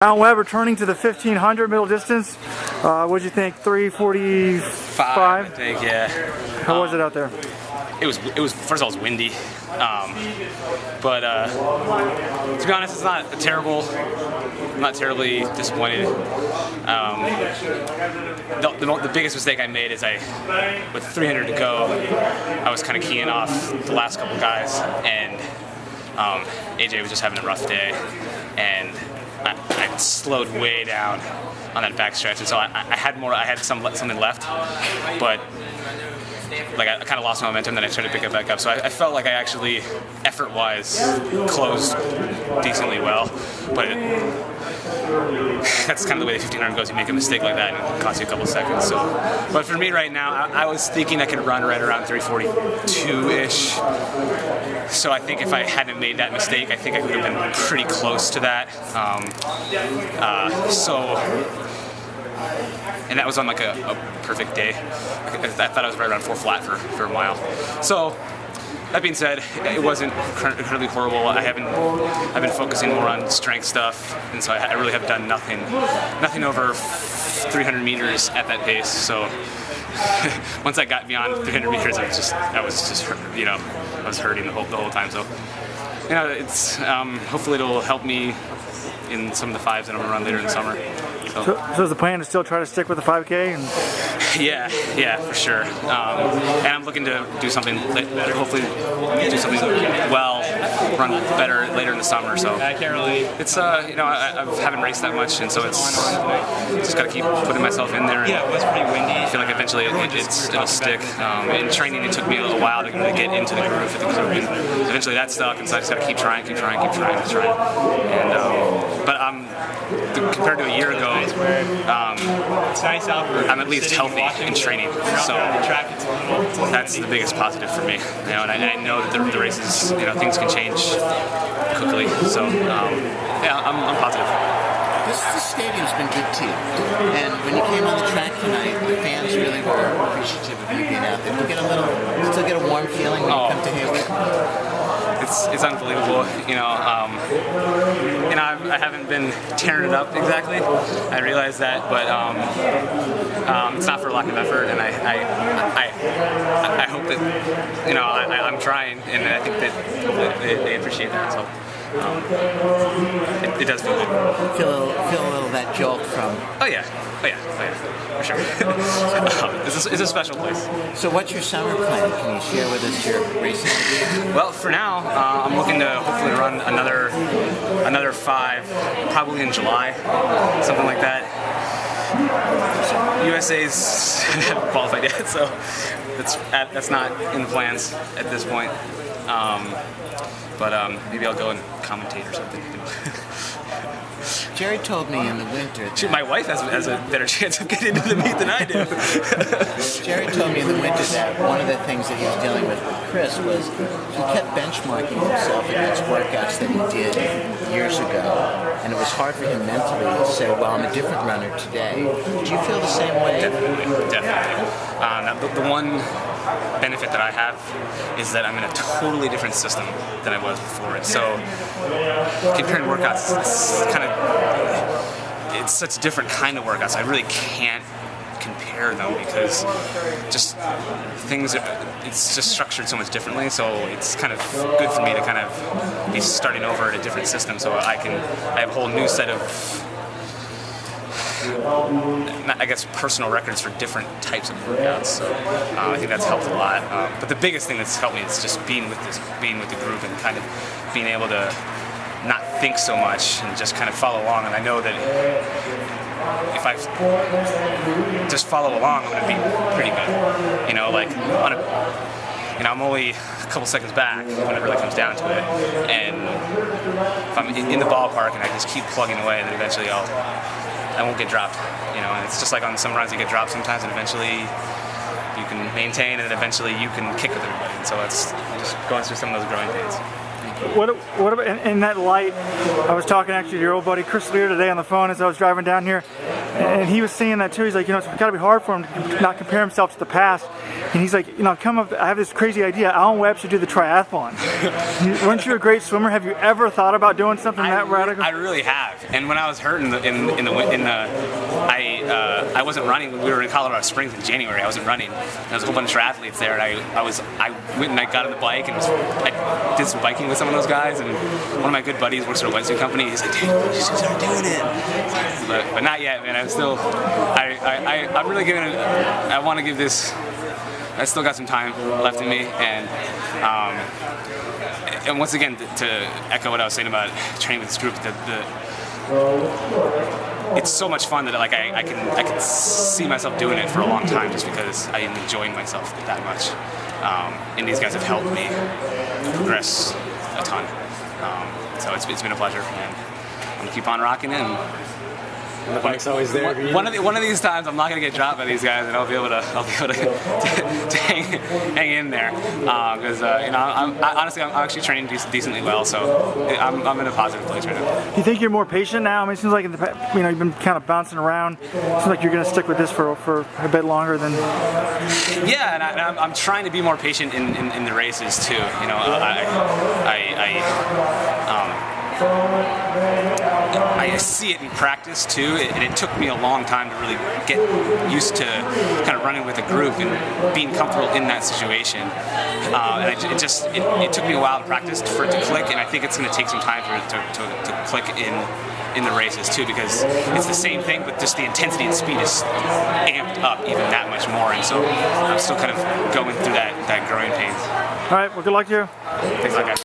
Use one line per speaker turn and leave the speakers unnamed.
Webb returning to the 1500 middle distance. What'd you think? 3:45?
I think, yeah.
How was it out there?
It was first of all, it was windy. But to be honest, it's not terrible. I'm not terribly disappointed. The biggest mistake I made is with 300 to go, I was kind of keying off the last couple guys, and AJ was just having a rough day, and I slowed way down on that backstretch, and so I had something left, but like I kind of lost my momentum, then I tried to pick it back up. So I felt like I actually, effort-wise, closed decently well, but that's kind of the way the 1500 goes. You make a mistake like that, and it costs you a couple seconds. So, but for me right now, I was thinking I could run right around 3:42-ish. So I think if I hadn't made that mistake, I think I would have been pretty close to that. And that was on like a perfect day. I thought I was right around 4 flat for a mile. So that being said, it wasn't incredibly horrible. I've been focusing more on strength stuff, and so I really have done nothing over 300 meters at that pace. So once I got beyond 300 meters, I was hurting the whole time. So it's hopefully it'll help me in some of the 5s that I'm gonna run later in the summer.
So is the plan to still try to stick with the 5K?
Yeah, for sure. And I'm looking to do something, hopefully do something well, run better later in the summer. So it's I haven't raced that much, and so it's just got to keep putting myself in there.
Yeah, it was pretty windy.
I feel like eventually it'll stick. In training, it took me a little while to get into the groove with the crew, and eventually that stuck, and so I just got to keep trying. And compared to a year ago,
it's nice out for
I'm at least healthy in training, so that's the biggest positive for me. And I know that the races, things can change quickly. So I'm positive.
This stadium's been good to you, and when you came on the track tonight, the fans really were appreciative of you being out there. Do you still get a warm feeling when you come to Hayward?
It's unbelievable. I haven't been tearing it up exactly. I realize that, but it's not for lack of effort, and I hope that I'm trying, and I think that they appreciate that. So it does feel good.
Feel a little of that jolt from.
Oh yeah, for sure. It's a special place.
So what's your summer plan? Can you share with us your racing ideas?
Well, for now, I'm looking to hopefully run another 5, probably in July, something like that. USA's haven't qualified yet, so that's not in the plans at this point. But maybe I'll go and commentate or something.
Jerry told me in the winter.
My wife has a better chance of getting into the meet than I do.
Jerry told me in the winter that one of the things that he was dealing with Chris was he kept benchmarking himself against workouts that he did years ago, and it was hard for him mentally to say, well, I'm a different runner today. Do you feel the same way?
Definitely. The one benefit that I have is that I'm in a totally different system than I was before. And so comparing workouts, it's such a different kind of workouts. I really can't compare them because it's just structured so much differently. So it's kind of good for me to kind of be starting over at a different system, so I have a whole new set of personal records for different types of workouts. So I think that's helped a lot. But the biggest thing that's helped me is just being with the group and kind of being able to not think so much and just kind of follow along. And I know that if I just follow along, I'm going to be pretty good. I'm only a couple seconds back when it really comes down to it. And if I'm in the ballpark and I just keep plugging away, then eventually I won't get dropped, and it's just like on some runs you get dropped sometimes, and eventually you can maintain, and then eventually you can kick with everybody, and so it's just going through some of those growing pains.
What about in that light? I was talking actually to your old buddy Chris Lear today on the phone as I was driving down here, and he was saying that too. He's like, it's got to be hard for him to not compare himself to the past. and he's like, you know, I have this crazy idea. Alan Webb should do the triathlon. Weren't you a great swimmer? Have you ever thought about doing something that radical?
I really have. And when I was hurt I wasn't running. We were in Colorado Springs in January. I wasn't running. There was a whole bunch of triathletes there, and I went and I got on the bike and I did some biking with some of those guys. And one of my good buddies works at a wetsuit company. He's like, dude, you should start doing it. But not yet, man. I'm still. I'm really giving it. I want to give this. I still got some time left in me, and once again, to echo what I was saying about training with this group, it's so much fun that like I can see myself doing it for a long time just because I am enjoying myself that much. And these guys have helped me progress a ton. So it's been a pleasure, and I'm gonna keep on rocking it.
And the bike's always there.
One of these times, I'm not gonna get dropped by these guys, and I'll be able to hang in there. Because you know, I'm actually training decently well, so I'm in a positive place right now.
Do you think you're more patient now? I mean, it seems like in the past, you know, you've been kind of bouncing around. It seems like you're gonna stick with this for a bit longer than.
Yeah, and I'm trying to be more patient in the races too. You know, I see it in practice too, and it took me a long time to really get used to kind of running with a group and being comfortable in that situation. And it took me a while to practice for it to click, and I think it's going to take some time for it to click in the races too, because it's the same thing, but just the intensity and speed is amped up even that much more, and so I'm still kind of going through that growing pains.
All right, well, good luck to you.
Thanks a lot, guys.